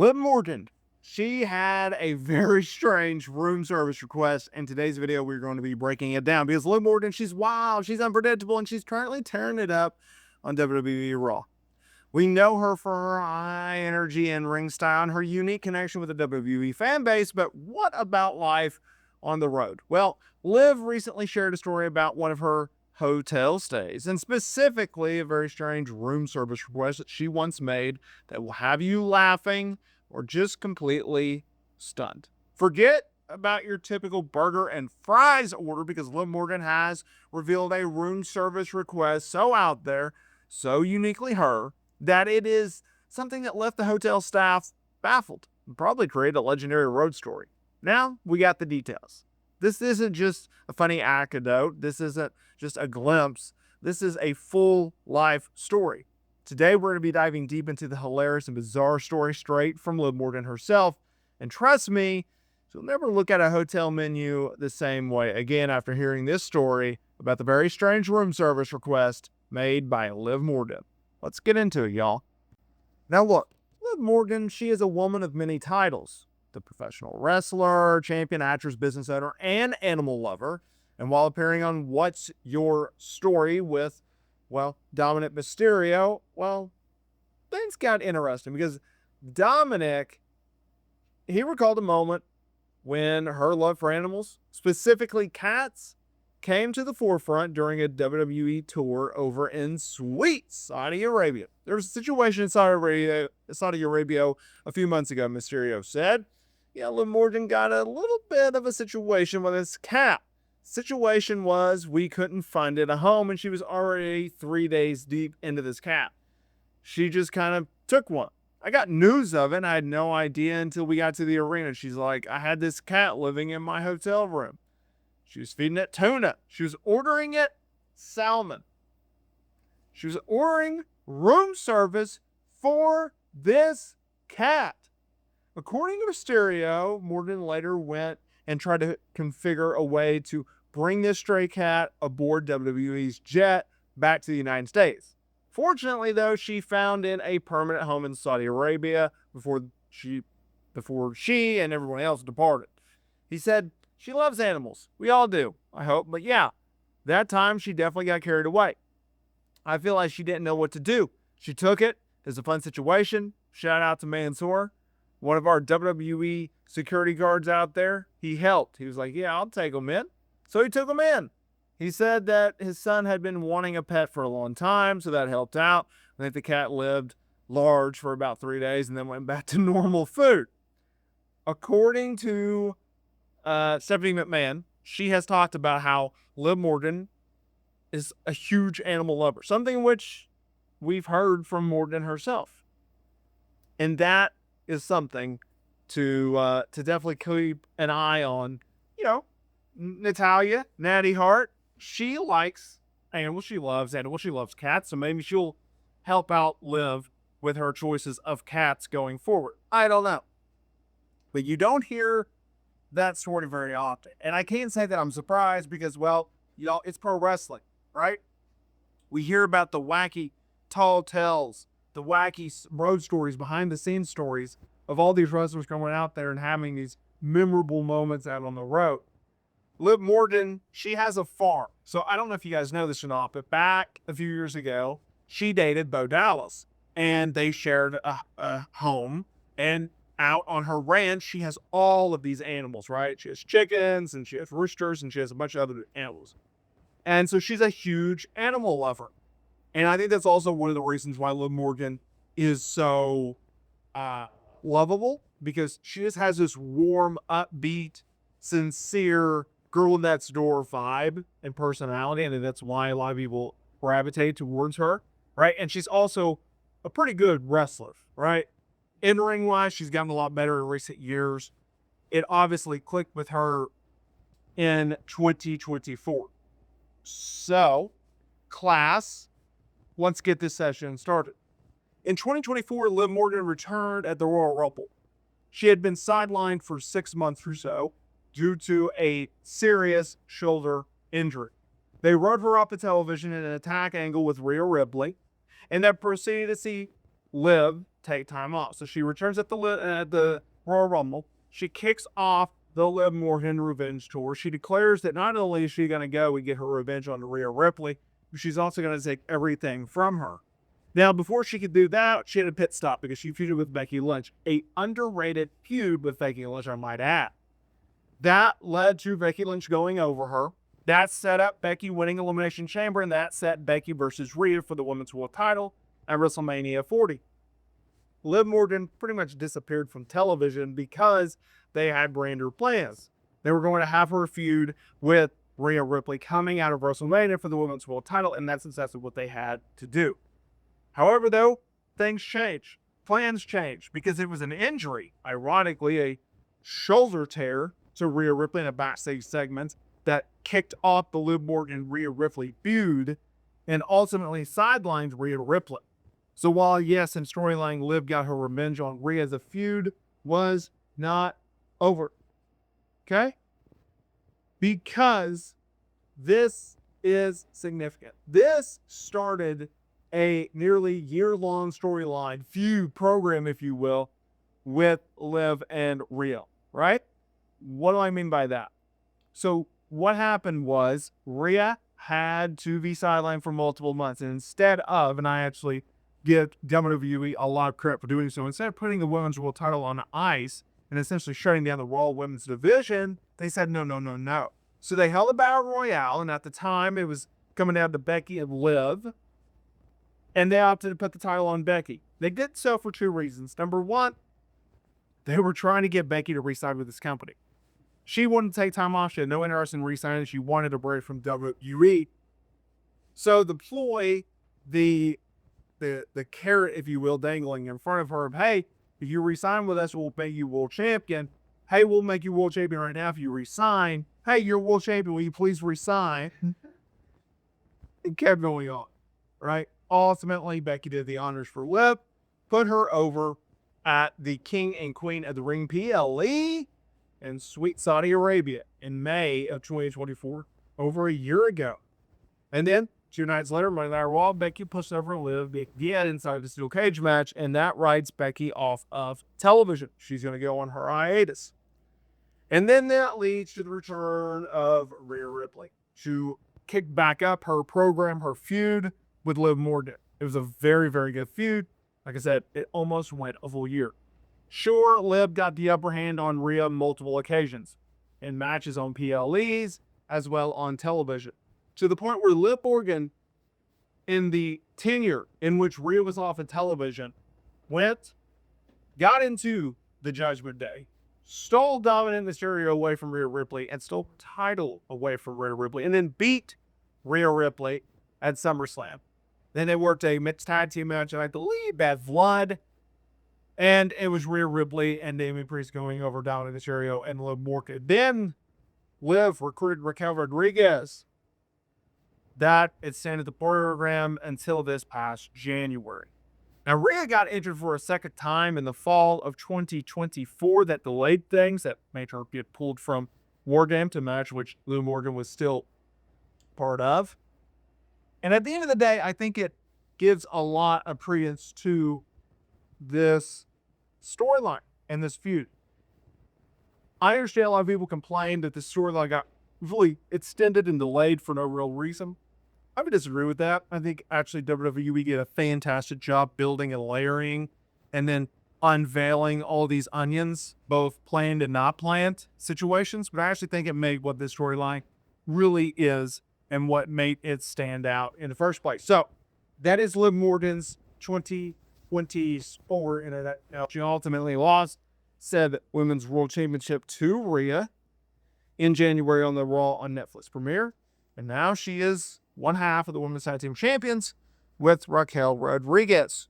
Liv Morgan, she had a very strange room service request. In today's video, we're going to be breaking it down because Liv Morgan, she's wild, she's unpredictable, and she's currently tearing it up on WWE Raw. We know her for her high energy in Ringside and her unique connection with the WWE fan base, but what about life on the road? Well, Liv recently shared a story about one of her hotel stays, and specifically a very strange room service request that she once made that will have you laughing or just completely stunned. Forget about your typical burger and fries order because Liv Morgan has revealed a room service request so out there, so uniquely her, that it is something that left the hotel staff baffled and probably created a legendary road story. Now we got the details. This isn't just a funny anecdote. This isn't just a glimpse. This is a full life story. Today we're going to be diving deep into the hilarious and bizarre story straight from Liv Morgan herself. And trust me, you'll never look at a hotel menu the same way again after hearing this story about the very strange room service request made by Liv Morgan. Let's get into it, y'all. Now look, Liv Morgan, she is a woman of many titles. The professional wrestler, champion, actress, business owner, and animal lover. And while appearing on What's Your Story with, Dominik Mysterio, things got interesting because Dominik, he recalled a moment when her love for animals, specifically cats, came to the forefront during a WWE tour over in sweet Saudi Arabia. There was a situation in Saudi Arabia a few months ago, Mysterio said. Liv Morgan got a little bit of a situation with his cat. Situation was we couldn't find it a home, and she was already 3 days deep into this cat. She just kind of took one. I got news of it, and I had no idea until we got to the arena. She's like, I had this cat living in my hotel room. She was feeding it tuna. She was ordering it salmon. She was ordering room service for this cat. According to Mysterio, Morgan later went and tried to configure a way to bring this stray cat aboard WWE's jet back to the United States. Fortunately, though, she found in a permanent home in Saudi Arabia before she and everyone else departed. He said, she loves animals. We all do, I hope. But yeah, that time she definitely got carried away. I feel like she didn't know what to do. She took it. It was a fun situation. Shout out to Mansoor, one of our WWE security guards out there. He helped. He was like, yeah, I'll take him in. So he took him in. He said that his son had been wanting a pet for a long time, so that helped out. I think the cat lived large for about 3 days and then went back to normal food. According to Stephanie McMahon, she has talked about how Liv Morgan is a huge animal lover, something which we've heard from Morgan herself. And that is something to definitely keep an eye on. Natalia, Natty Hart, she likes animals. She loves animals. She loves cats. So maybe she'll help out Liv with her choices of cats going forward. I don't know. But you don't hear that story very often. And I can't say that I'm surprised because, it's pro wrestling, right? We hear about the wacky tall tales, the wacky road stories, behind the scenes stories of all these wrestlers going out there and having these memorable moments out on the road. Liv Morgan, she has a farm. So I don't know if you guys know this or not, but back a few years ago, she dated Bo Dallas and they shared a home, and out on her ranch, she has all of these animals, right? She has chickens and she has roosters and she has a bunch of other animals. And so she's a huge animal lover. And I think that's also one of the reasons why Liv Morgan is so lovable, because she just has this warm, upbeat, sincere girl next door vibe and personality. And that's why a lot of people gravitate towards her, right? And she's also a pretty good wrestler, right? In-ring wise, she's gotten a lot better in recent years. It obviously clicked with her in 2024. So, class, let's get this session started. In 2024, Liv Morgan returned at the Royal Rumble. She had been sidelined for 6 months or so due to a serious shoulder injury. They wrote her off the television in an attack angle with Rhea Ripley, and then proceeded to see Liv take time off. So she returns at the Royal Rumble. She kicks off the Liv Morgan revenge tour. She declares that not only is she going to go and get her revenge on Rhea Ripley, but she's also going to take everything from her. Now, before she could do that, she had a pit stop because she feuded with Becky Lynch, a underrated feud with Becky Lynch, I might add. That led to Becky Lynch going over her. That set up Becky winning Elimination Chamber, and that set Becky versus Rhea for the Women's World title at WrestleMania 40. Liv Morgan pretty much disappeared from television because they had grander plans. They were going to have her feud with Rhea Ripley coming out of WrestleMania for the Women's World title, and that's exactly what they had to do. However, though, things changed. Plans changed because it was an injury, ironically, a shoulder tear to Rhea Ripley in a backstage segment that kicked off the Liv Morgan-Rhea Ripley feud and ultimately sidelined Rhea Ripley. So while, yes, in storyline, Liv got her revenge on Rhea, the feud was not over. Okay? Because this is significant. This started a nearly year-long storyline, feud program, if you will, with Liv and Rhea, right? What do I mean by that? So what happened was Rhea had to be sidelined for multiple months. And instead of, and I actually give WWE a lot of credit for doing so, instead of putting the Women's World title on ice and essentially shutting down the Raw Women's division, they said no. So they held a Battle Royale, and at the time it was coming down to Becky and Liv, and they opted to put the title on Becky. They did so for two reasons. Number one, they were trying to get Becky to re-sign with this company. She wanted to take time off. She had no interest in re-signing. She wanted a break from WWE. So the ploy, the carrot, if you will, dangling in front of her, hey, if you re-sign with us, we'll make you world champion. Hey, we'll make you world champion right now if you re-sign. Hey, you're world champion. Will you please re-sign? It kept going on, right? Ultimately, Becky did the honors for Liv, put her over at the King and Queen of the Ring PLE in sweet Saudi Arabia in May of 2024, over a year ago. And then 2 nights later, Monday Night Raw, Becky pushed over Liv again inside the steel cage match, and that writes Becky off of television. She's going to go on her hiatus. And then that leads to the return of Rhea Ripley to kick back up her program, her feud with Liv Morgan. It was a very, very good feud. Like I said, it almost went a full year. Sure, Liv got the upper hand on Rhea multiple occasions in matches on PLEs as well on television, to the point where Liv Morgan, in the tenure in which Rhea was off of television, got into the Judgment Day, stole Dominik Mysterio away from Rhea Ripley, and stole the title away from Rhea Ripley, and then beat Rhea Ripley at SummerSlam. Then they worked a mixed tag team match, and I believe Bad Blood. And it was Rhea Ripley and Damian Priest going over Dominik Mysterio and Liv Morgan. Then Liv recruited Raquel Rodriguez. That extended the program until this past January. Now, Rhea got injured for a second time in the fall of 2024. That delayed things. That made her get pulled from War Game to match, which Liv Morgan was still part of. And at the end of the day, I think it gives a lot of credence to this storyline and this feud. I understand a lot of people complain that the storyline got really extended and delayed for no real reason. I would disagree with that. I think actually WWE did a fantastic job building and layering and then unveiling all these onions, both planned and not planned situations. But I actually think it made what this storyline really is and what made it stand out in the first place. So that is Liv Morgan's 2024 in a nutshell. She ultimately lost said Women's World Championship to Rhea in January on the Raw on Netflix premiere. And now she is one half of the Women's Tag Team Champions with Raquel Rodriguez.